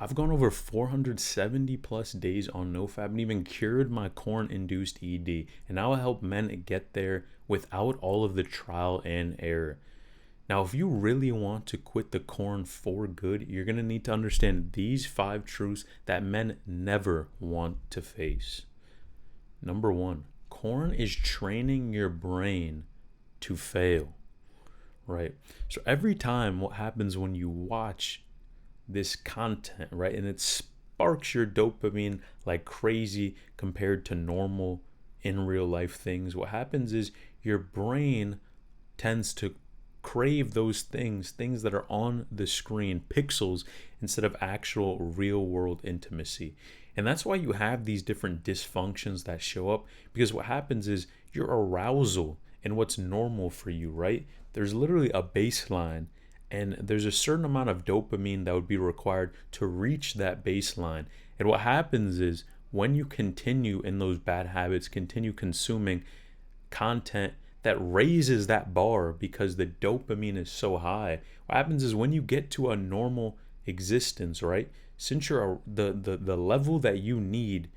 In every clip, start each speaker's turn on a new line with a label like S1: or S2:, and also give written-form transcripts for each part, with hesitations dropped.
S1: I've gone over 470 plus days on NoFap and even cured my corn induced ED. And now I help men get there without all of the trial and error. Now, if you really want to quit the corn for good, you're going to need to understand these 5 truths that men never want to face. Number 1, corn is training your brain to fail, right? So every time, what happens when you watch this content, right, and it sparks your dopamine like crazy compared to normal in real life things, what happens is your brain tends to crave those things that are on the screen, pixels, instead of actual real world intimacy. And that's why you have these different dysfunctions that show up, because what happens is your arousal and what's normal for you, right? There's literally a baseline, and there's a certain amount of dopamine that would be required to reach that baseline. And what happens is when you continue in those bad habits, continue consuming content that raises that bar because the dopamine is so high, what happens is when you get to a normal existence, right? Since you're the level that you need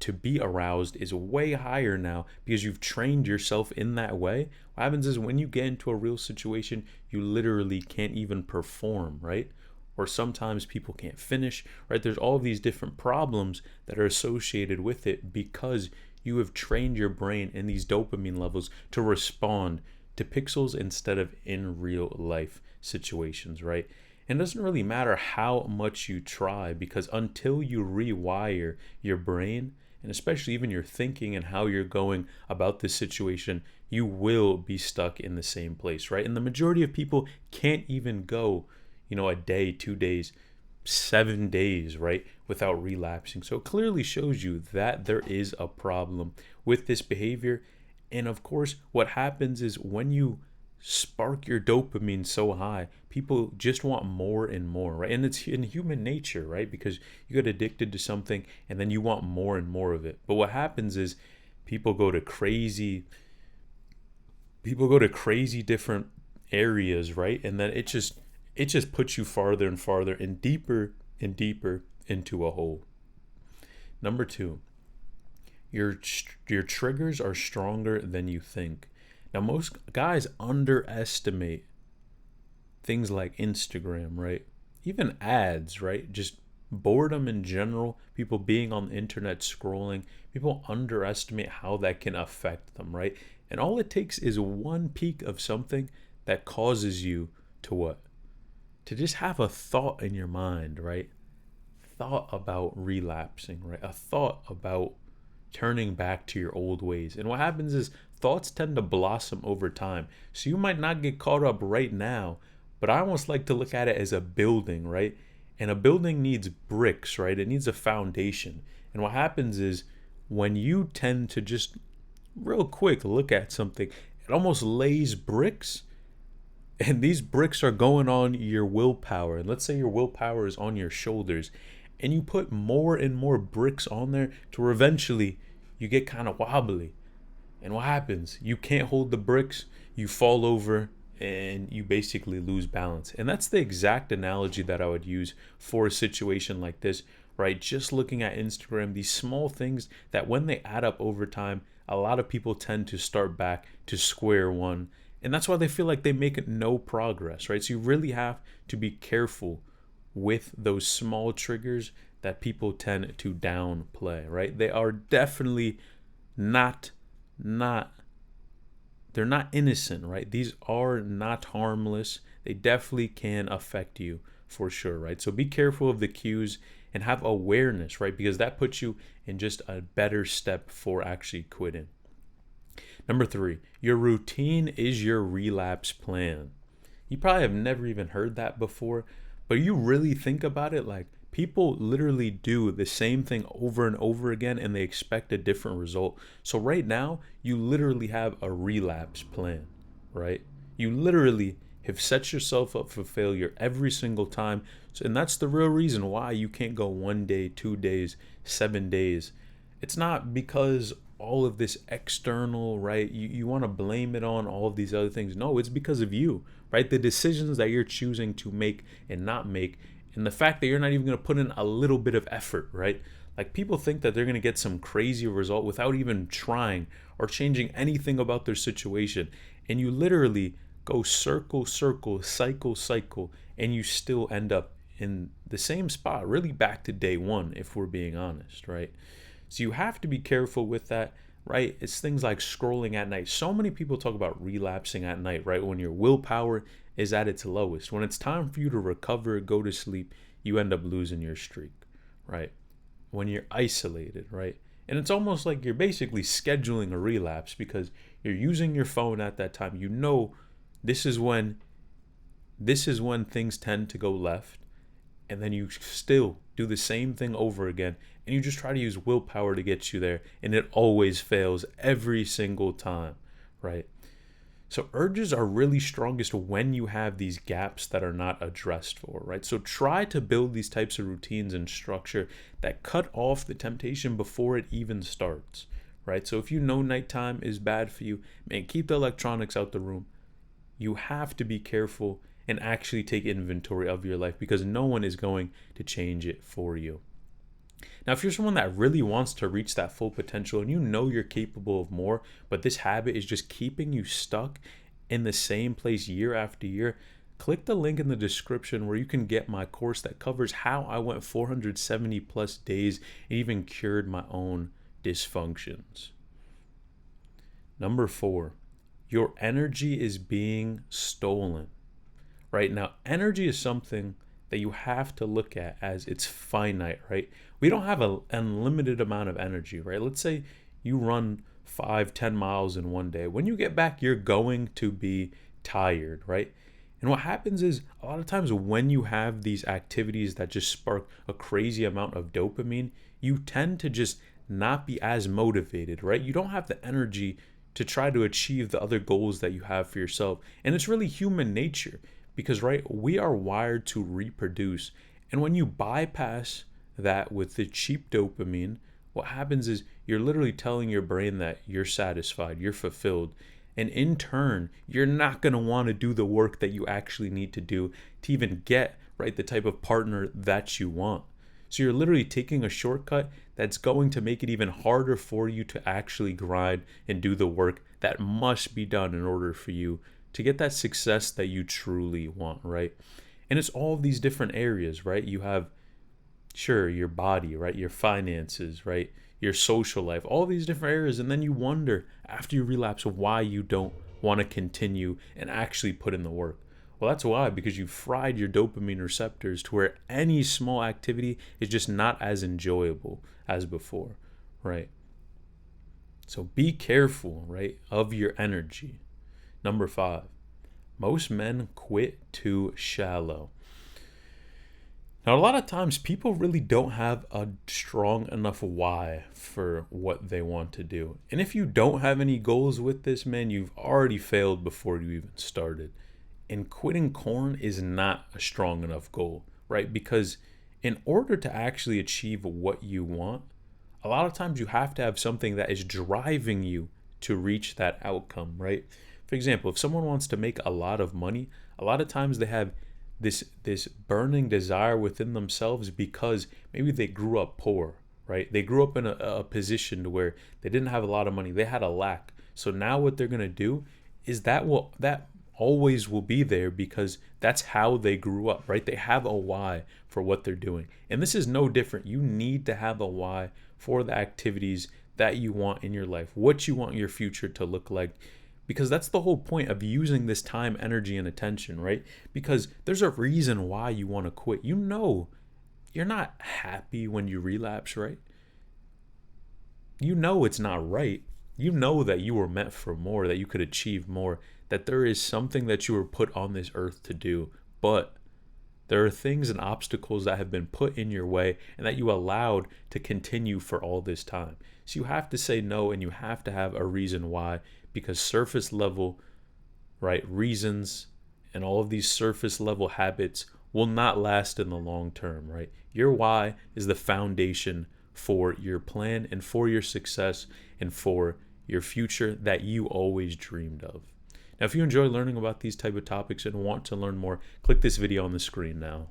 S1: to be aroused is way higher now because you've trained yourself in that way. What happens is when you get into a real situation, you literally can't even perform, right? Or sometimes people can't finish, right? There's all of these different problems that are associated with it because you have trained your brain in these dopamine levels to respond to pixels instead of in real life situations, right? And it doesn't really matter how much you try, because until you rewire your brain, and especially even your thinking and how you're going about this situation, you will be stuck in the same place, right? And the majority of people can't even go, a day, 2 days, 7 days, right, without relapsing. So it clearly shows you that there is a problem with this behavior. And of course, what happens is when you spark your dopamine so high, people just want more and more, right? And it's in human nature, right? Because you get addicted to something and then you want more and more of it. But what happens is people go to crazy different areas, right? And then it just puts you farther and farther and deeper into a hole. Number 2, your triggers are stronger than you think. Now, most guys underestimate things like Instagram, right? Even ads, right? Just boredom in general, people being on the internet scrolling, people underestimate how that can affect them, right? And all it takes is one peak of something that causes you to what? To just have a thought in your mind, right? Thought about relapsing, right? A thought about turning back to your old ways. And what happens is thoughts tend to blossom over time. So you might not get caught up right now, but I almost like to look at it as a building, right? And a building needs bricks, right? It needs a foundation. And what happens is when you tend to just real quick look at something, it almost lays bricks, and these bricks are going on your willpower. And let's say your willpower is on your shoulders, and you put more and more bricks on there to where eventually you get kind of wobbly. And what happens? You can't hold the bricks, you fall over, and you basically lose balance. And that's the exact analogy that I would use for a situation like this, right? Just looking at Instagram, these small things that when they add up over time, a lot of people tend to start back to square one. And that's why they feel like they make no progress, right? So you really have to be careful with those small triggers that people tend to downplay, right? They are definitely not they're not innocent, right? These are not harmless. They definitely can affect you for sure, right? So be careful of the cues and have awareness, right? Because that puts you in just a better step for actually quitting. Number 3, your routine is your relapse plan. You probably have never even heard that before, but you really think about it, like people literally do the same thing over and over again and they expect a different result. So right now, you literally have a relapse plan, right? You literally have set yourself up for failure every single time. So, and that's the real reason why you can't go 1 day, 2 days, 7 days. It's not because all of this external, right? You want to blame it on all of these other things. No, it's because of you, right? The decisions that you're choosing to make and not make. And the fact that you're not even going to put in a little bit of effort, right? Like people think that they're going to get some crazy result without even trying or changing anything about their situation. And you literally go circle, circle, cycle, cycle, and you still end up in the same spot, really back to day one, if we're being honest, right? So you have to be careful with that, right? It's things like scrolling at night. So many people talk about relapsing at night, right? When your willpower is at its lowest. When it's time for you to recover, go to sleep, you end up losing your streak, right? When you're isolated, right? And it's almost like you're basically scheduling a relapse because you're using your phone at that time. You know this is when things tend to go left, and then you still do the same thing over again, and you just try to use willpower to get you there, and it always fails every single time, right? So urges are really strongest when you have these gaps that are not addressed for, right? So try to build these types of routines and structure that cut off the temptation before it even starts, right? So if you know nighttime is bad for you, man, keep the electronics out the room. You have to be careful and actually take inventory of your life because no one is going to change it for you. Now, if you're someone that really wants to reach that full potential and you know you're capable of more, but this habit is just keeping you stuck in the same place year after year, click the link in the description where you can get my course that covers how I went 470 plus days and even cured my own dysfunctions. Number 4, your energy is being stolen. Right now, energy is something that you have to look at as it's finite, right? We don't have an unlimited amount of energy, right? Let's say you run 5-10 miles in one day. When you get back, you're going to be tired, right? And what happens is a lot of times when you have these activities that just spark a crazy amount of dopamine, you tend to just not be as motivated, right? You don't have the energy to try to achieve the other goals that you have for yourself. And it's really human nature. Because, right, we are wired to reproduce. And when you bypass that with the cheap dopamine, what happens is you're literally telling your brain that you're satisfied, you're fulfilled. And in turn, you're not going to want to do the work that you actually need to do to even get, right, the type of partner that you want. So you're literally taking a shortcut that's going to make it even harder for you to actually grind and do the work that must be done in order for you to get that success that you truly want, right? And it's all of these different areas, right? You have, sure, your body, right? Your finances, right? Your social life, all these different areas. And then you wonder after you relapse why you don't want to continue and actually put in the work. Well, that's why, because you fried your dopamine receptors to where any small activity is just not as enjoyable as before, right? So be careful, right, of your energy. Number 5, most men quit too shallow. Now, a lot of times people really don't have a strong enough why for what they want to do. And if you don't have any goals with this, man, you've already failed before you even started. And quitting corn is not a strong enough goal, right? Because in order to actually achieve what you want, a lot of times you have to have something that is driving you to reach that outcome, right? For example, if someone wants to make a lot of money, a lot of times they have this burning desire within themselves because maybe they grew up poor, right? They grew up in a position to where they didn't have a lot of money. They had a lack. So now what they're going to do is that always will be there because that's how they grew up, right? They have a why for what they're doing. And this is no different. You need to have a why for the activities that you want in your life, what you want your future to look like. Because that's the whole point of using this time, energy, and attention, right? Because there's a reason why you want to quit. You know you're not happy when you relapse, right? You know it's not right. You know that you were meant for more, that you could achieve more, that there is something that you were put on this earth to do. But there are things and obstacles that have been put in your way and that you allowed to continue for all this time. So you have to say no, and you have to have a reason why, because surface level, right, reasons and all of these surface level habits will not last in the long term, right? Your why is the foundation for your plan and for your success and for your future that you always dreamed of. Now, if you enjoy learning about these type of topics and want to learn more, click this video on the screen now.